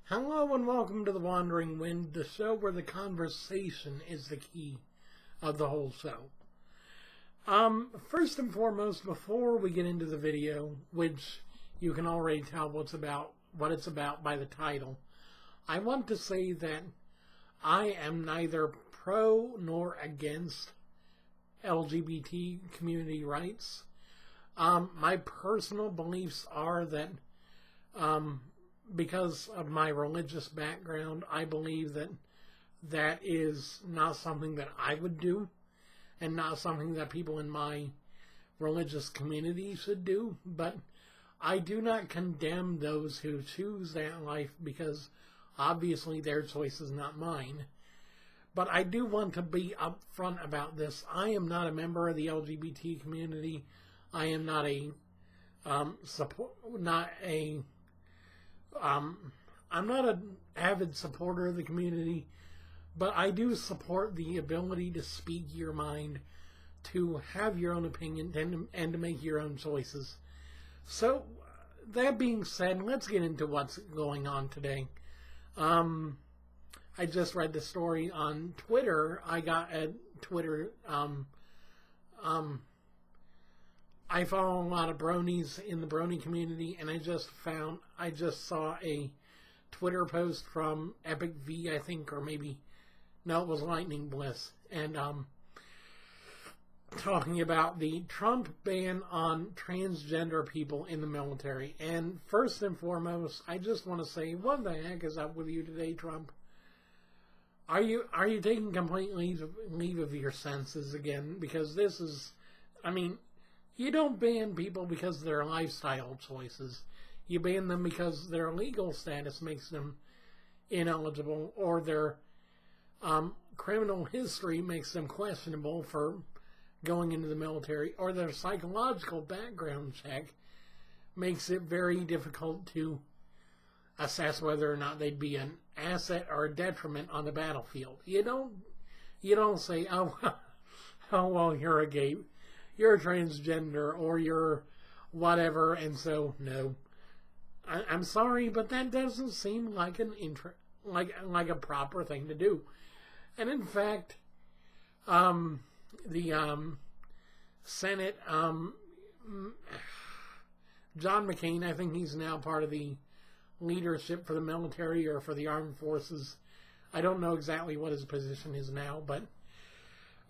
Hello and welcome to The Wandering Wind, the show where the conversation is the key of the whole show. First and foremost, before we get into the video, which you can already tell what it's about by the title, I want to say that I am neither pro nor against LGBT community rights. My personal beliefs are that, because of my religious background, I believe that that is not something that I would do and not something that people in my religious community should do. But I do not condemn those who choose that life because obviously their choice is not mine. But I do want to be upfront about this. I am not a member of the LGBT community. I am not I'm not an avid supporter of the community, but I do support the ability to speak your mind, to have your own opinion, and to make your own choices. So, that being said, let's get into what's going on today. I just read the story on Twitter. I got a Twitter, I follow a lot of bronies in the brony community, and I just saw a Twitter post from Epic V, I think, or maybe, no, it was Lightning Bliss, and talking about the Trump ban on transgender people in the military. And first and foremost, I just want to say, what the heck is up with you today, Trump? Are you taking complete leave of your senses again? Because this is, you don't ban people because of their lifestyle choices. You ban them because their legal status makes them ineligible, or their criminal history makes them questionable for going into the military, or their psychological background check makes it very difficult to assess whether or not they'd be an asset or a detriment on the battlefield. You don't say, oh well, you're a gay, you're a transgender, or you're whatever, and so, no. I'm sorry, but that doesn't seem like like a proper thing to do. And in fact, the Senate, John McCain, I think he's now part of the leadership for the military or for the armed forces. I don't know exactly what his position is now, but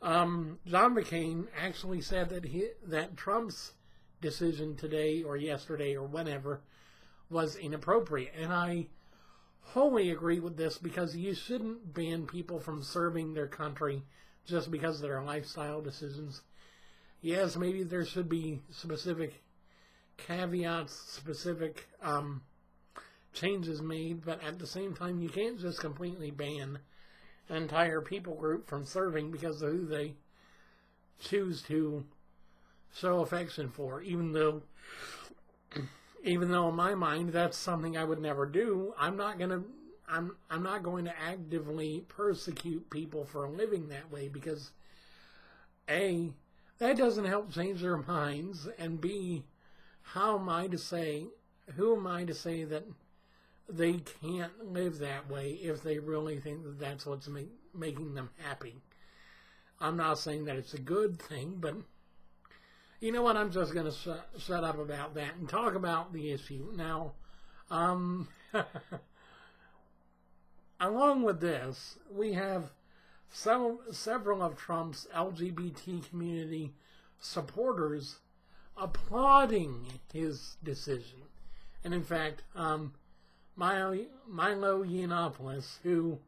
John McCain actually said that Trump's decision today or yesterday or whenever was inappropriate. And I wholly agree with this, because you shouldn't ban people from serving their country just because of their lifestyle decisions. Yes, maybe there should be specific caveats, specific changes made, but at the same time, you can't just completely ban an entire people group from serving because of who they choose to show affection for, even though in my mind that's something I would never do. I'm not going to actively persecute people for living that way, because A, that doesn't help change their minds, and B, who am I to say that they can't live that way if they really think that that's what's making them happy. I'm not saying that it's a good thing, but you know what? I'm just going to shut up about that and talk about the issue. Now, along with this, we have several of Trump's LGBT community supporters applauding his decision. And in fact, Milo Yiannopoulos, who,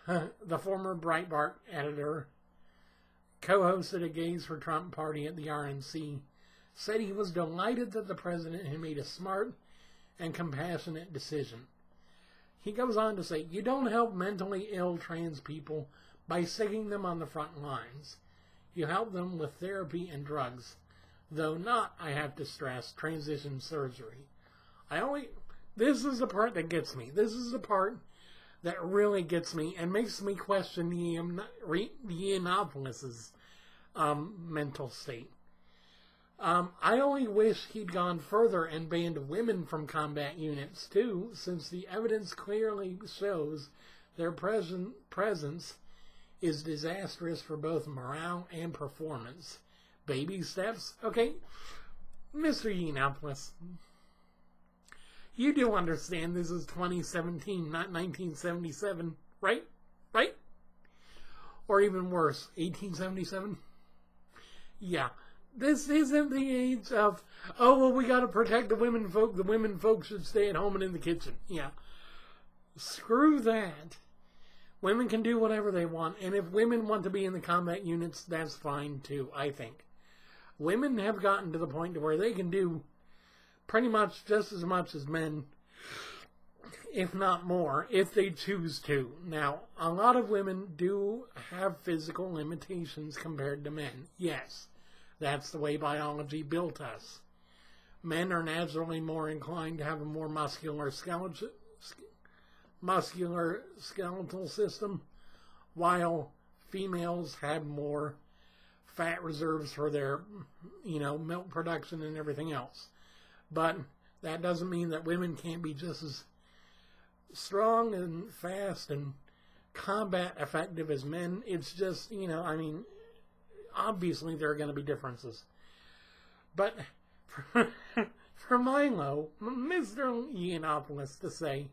the former Breitbart editor, co-hosted a Gays for Trump party at the RNC, said he was delighted that the president had made a smart and compassionate decision. He goes on to say, you don't help mentally ill trans people by sticking them on the front lines. You help them with therapy and drugs, though not, I have to stress, transition surgery. This is the part that gets me. This is the part that really gets me and makes me question Yiannopoulos' mental state. I only wish he'd gone further and banned women from combat units too, since the evidence clearly shows their presence is disastrous for both morale and performance. Baby steps? Okay, Mr. Yiannopoulos, you do understand this is 2017, not 1977, right? Right? Or even worse, 1877? Yeah. This isn't the age of, oh, well, we got to protect the women folk. The women folk should stay at home and in the kitchen. Yeah. Screw that. Women can do whatever they want. And if women want to be in the combat units, that's fine too, I think. Women have gotten to the point to where they can do pretty much just as much as men, if not more, if they choose to. Now, a lot of women do have physical limitations compared to men. Yes. That's the way biology built us. Men are naturally more inclined to have a more muscular skeletal system, while females have more fat reserves for their, milk production and everything else. But that doesn't mean that women can't be just as strong and fast and combat effective as men. It's just, obviously there are going to be differences. But for Milo, Mr. Yiannopoulos to say,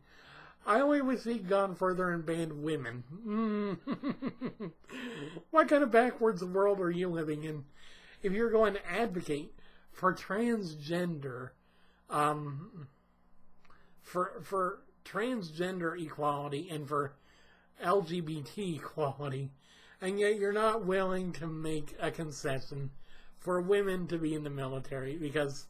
I only wish he'd gone further and banned women. What kind of backwards world are you living in if you're going to advocate for transgender, for transgender equality and for LGBT equality, and yet you're not willing to make a concession for women to be in the military because,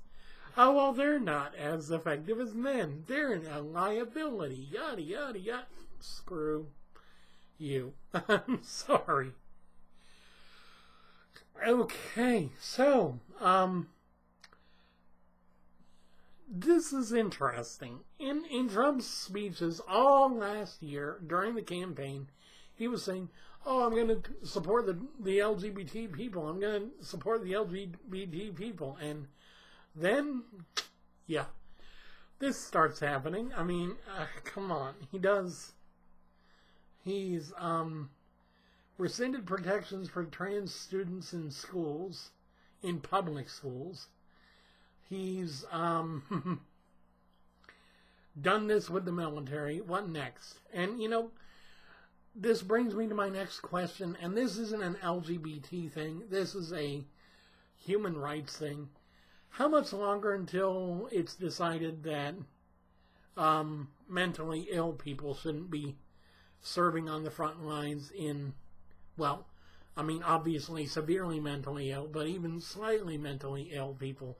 oh, well, they're not as effective as men. They're a liability. Yada, yada, yada. Screw you. I'm sorry. Okay, so, this is interesting. In Trump's speeches all last year during the campaign, he was saying, oh, I'm going to support the LGBT people. I'm going to support the LGBT people. And then, yeah, this starts happening. I mean, come on. He's rescinded protections for trans students in schools, in public schools. He's done this with the military. What next? And, this brings me to my next question, and this isn't an LGBT thing. This is a human rights thing. How much longer until it's decided that mentally ill people shouldn't be serving on the front lines in, well, I mean, obviously severely mentally ill, but even slightly mentally ill people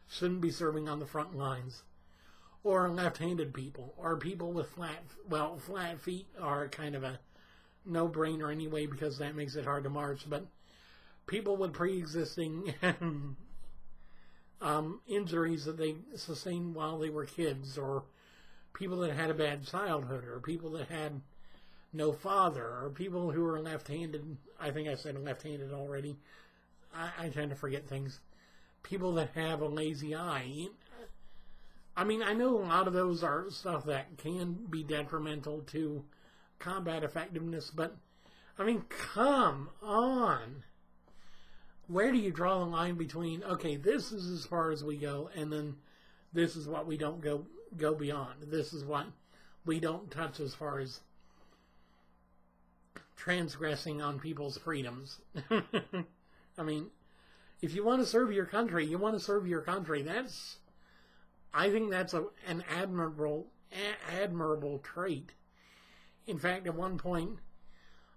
shouldn't be serving on the front lines? Or left-handed people, or people with flat feet are kind of a no-brainer anyway because that makes it hard to march, but people with pre-existing injuries that they sustained while they were kids, or people that had a bad childhood, or people that had no father, or people who are left-handed. I think I said left-handed already. I tend to forget things. People that have a lazy eye. I mean, I know a lot of those are stuff that can be detrimental to combat effectiveness, but, I mean, come on. Where do you draw the line between, okay, this is as far as we go, and then this is what we don't go beyond. This is what we don't touch as far as transgressing on people's freedoms. I mean, if you want to serve your country, you want to serve your country. I think that's an admirable trait. In fact, at one point,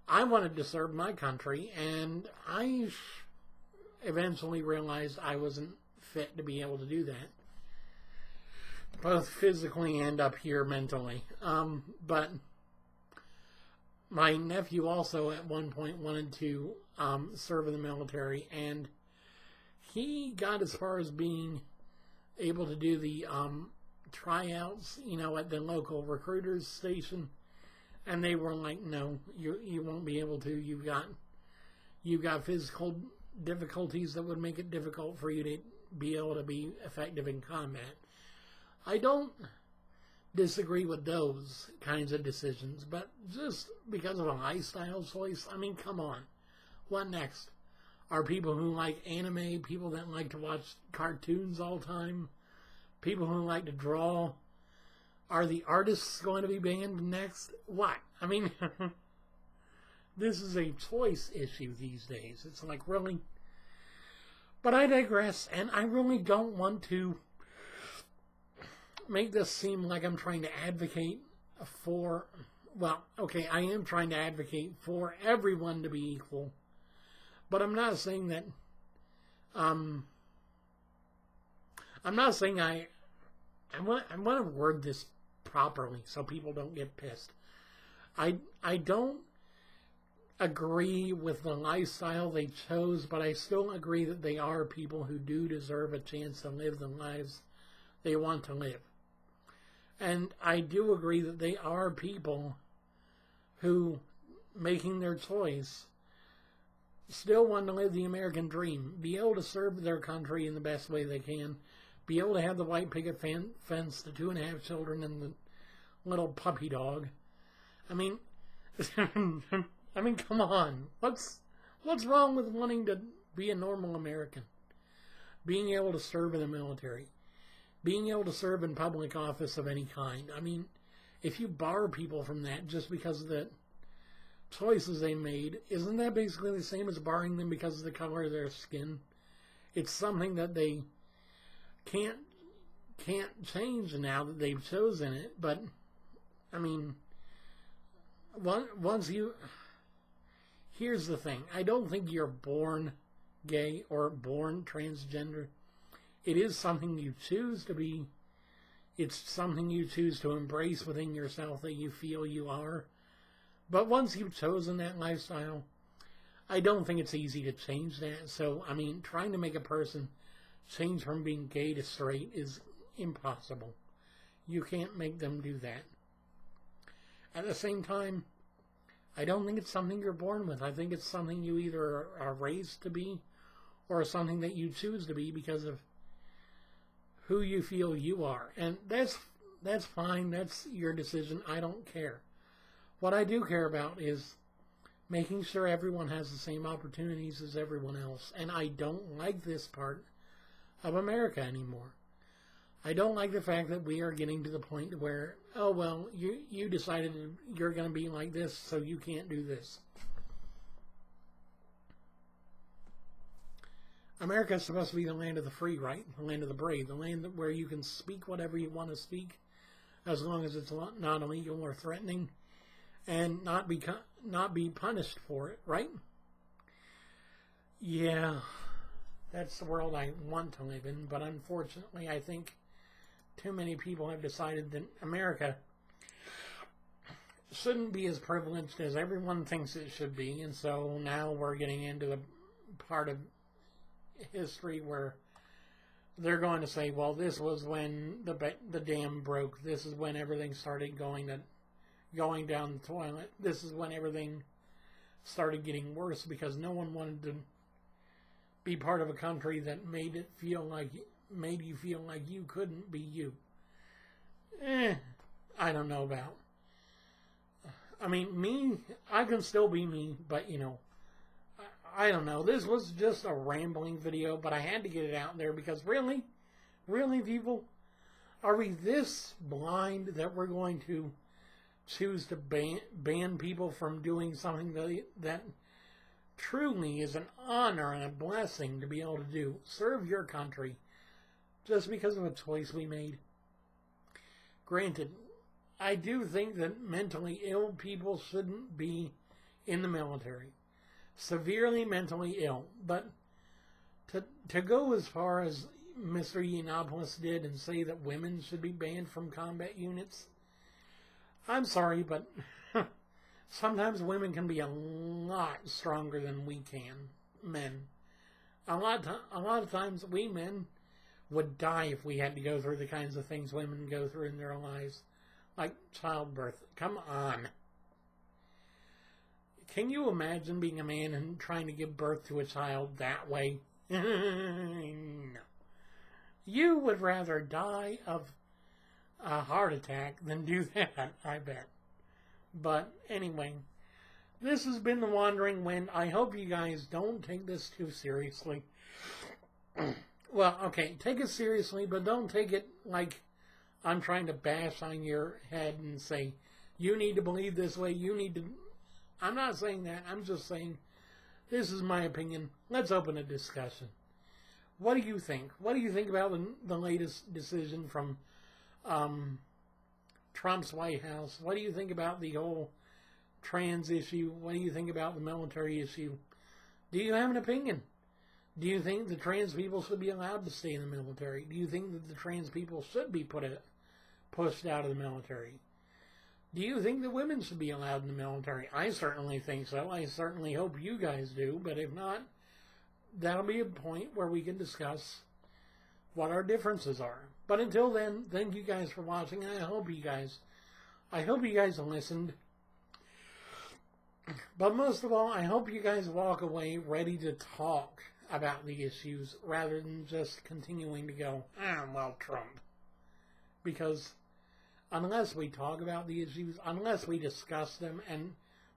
I wanted to serve my country, and I eventually realized I wasn't fit to be able to do that, both physically and up here mentally. But my nephew also at one point wanted to serve in the military, and he got as far as being able to do the tryouts, at the local recruiters station. And they were like, no, you won't be able to. You've got physical difficulties that would make it difficult for you be able to be effective in combat. I don't disagree with those kinds of decisions, but just because of a lifestyle choice, I mean, come on. What next? Are people who like anime, people that like to watch cartoons all the time, people who like to draw, are the artists going to be banned next? What? I mean, this is a choice issue these days. It's like, really? But I digress, and I really don't want to make this seem like I'm trying to advocate for, well, okay, I am trying to advocate for everyone to be equal, but I'm not saying that, I'm not saying I want to word this properly so people don't get pissed. I don't agree with the lifestyle they chose, but I still agree that they are people who do deserve a chance to live the lives they want to live. And I do agree that they are people who, making their choice, still want to live the American dream, be able to serve their country in the best way they can, be able to have the white picket fence, the 2.5 children, and the little puppy dog. I mean, come on. What's wrong with wanting to be a normal American? Being able to serve in the military. Being able to serve in public office of any kind. I mean, if you bar people from that just because of the choices they made, isn't that basically the same as barring them because of the color of their skin? It's something that they can't change now that they've chosen it, but, I mean, once you... Here's the thing. I don't think you're born gay or born transgender. It is something you choose to be. It's something you choose to embrace within yourself that you feel you are. But once you've chosen that lifestyle, I don't think it's easy to change that. So, I mean, trying to make a person change from being gay to straight is impossible. You can't make them do that. At the same time, I don't think it's something you're born with. I think it's something you either are raised to be or something that you choose to be because of who you feel you are. And that's fine. That's your decision. I don't care. What I do care about is making sure everyone has the same opportunities as everyone else. And I don't like this part of America anymore. I don't like the fact that we are getting to the point where, oh, well, you decided you're going to be like this, so you can't do this. America is supposed to be the land of the free, right? The land of the brave. The land where you can speak whatever you want to speak, as long as it's not illegal or threatening, and not be punished for it, right? Yeah, that's the world I want to live in, but unfortunately, I think too many people have decided that America shouldn't be as privileged as everyone thinks it should be, and so now we're getting into the part of history where they're going to say, well, this was when the dam broke. This is when everything started going down the toilet. This is when everything started getting worse because no one wanted to be part of a country that made you feel like you couldn't be you. I don't know about. I mean, me, I can still be me, but, you know, I don't know. This was just a rambling video, but I had to get it out there because really, people, are we this blind that we're going to choose to ban people from doing something that truly is an honor and a blessing to be able to do? Serve your country just because of a choice we made. Granted, I do think that mentally ill people shouldn't be in the military. Severely mentally ill. But to go as far as Mr. Yiannopoulos did and say that women should be banned from combat units, I'm sorry, but sometimes women can be a lot stronger than we can, men. A lot of times we men would die if we had to go through the kinds of things women go through in their lives, like childbirth. Come on. Can you imagine being a man and trying to give birth to a child that way? No. You would rather die of a heart attack than do that, I bet. But anyway, this has been The Wandering Wind. I hope you guys don't take this too seriously. Well, okay, take it seriously, but don't take it like I'm trying to bash on your head and say, you need to believe this way, you need to... I'm not saying that. I'm just saying, this is my opinion. Let's open a discussion. What do you think? What do you think about the latest decision from Trump's White House? What do you think about the whole trans issue? What do you think about the military issue? Do you have an opinion? Do you think the trans people should be allowed to stay in the military? Do you think that the trans people should be pushed out of the military? Do you think that women should be allowed in the military? I certainly think so. I certainly hope you guys do. But if not, that'll be a point where we can discuss what our differences are. But until then, thank you guys for watching. I hope you guys listened. But most of all, I hope you guys walk away ready to talk about the issues rather than just continuing to go, well, Trump. Because unless we talk about the issues, unless we discuss them and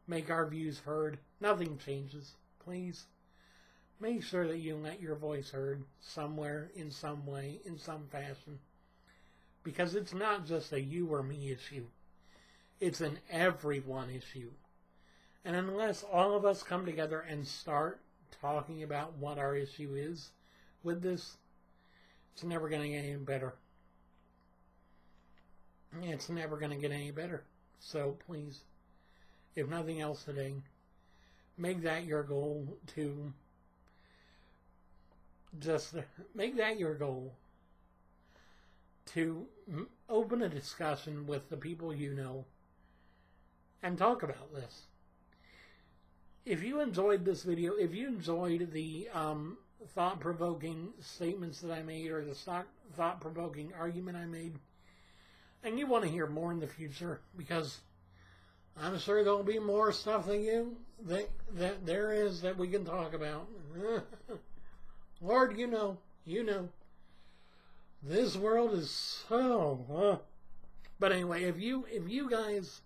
make our views heard, nothing changes. Please make sure that you let your voice heard somewhere, in some way, in some fashion. Because it's not just a you or me issue. It's an everyone issue. And unless all of us come together and start talking about what our issue is with this, it's never going to get any better. It's never going to get any better. So please, if nothing else today, make that your goal to open a discussion with the people you know and talk about this. If you enjoyed this video, if you enjoyed the thought-provoking statements that I made or the thought-provoking argument I made, and you want to hear more in the future, because I'm sure there'll be more stuff that there is that we can talk about. Lord, you know, this world is so... But anyway, if you guys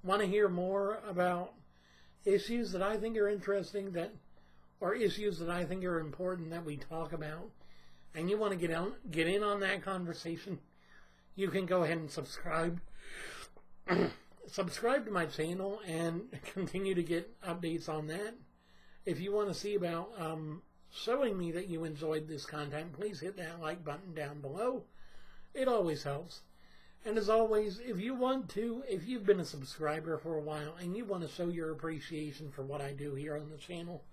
want to hear more about issues that I think are interesting, or issues that I think are important that we talk about, and you want to get in on that conversation, you can go ahead and subscribe. Subscribe to my channel and continue to get updates on that. If you want to see about showing me that you enjoyed this content, please hit that like button down below. It always helps. And as always, if you've been a subscriber for a while and you want to show your appreciation for what I do here on the channel,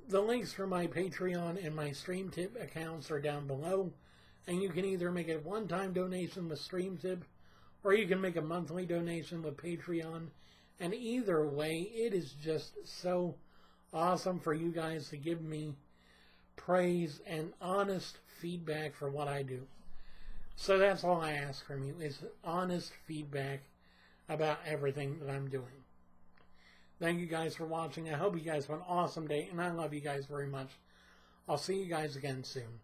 the links for my Patreon and my StreamTip accounts are down below. And you can either make a one-time donation with StreamTip, or you can make a monthly donation with Patreon. And either way, it is just so awesome for you guys to give me praise and honest feedback for what I do. So that's all I ask from you, is honest feedback about everything that I'm doing. Thank you guys for watching. I hope you guys have an awesome day, and I love you guys very much. I'll see you guys again soon.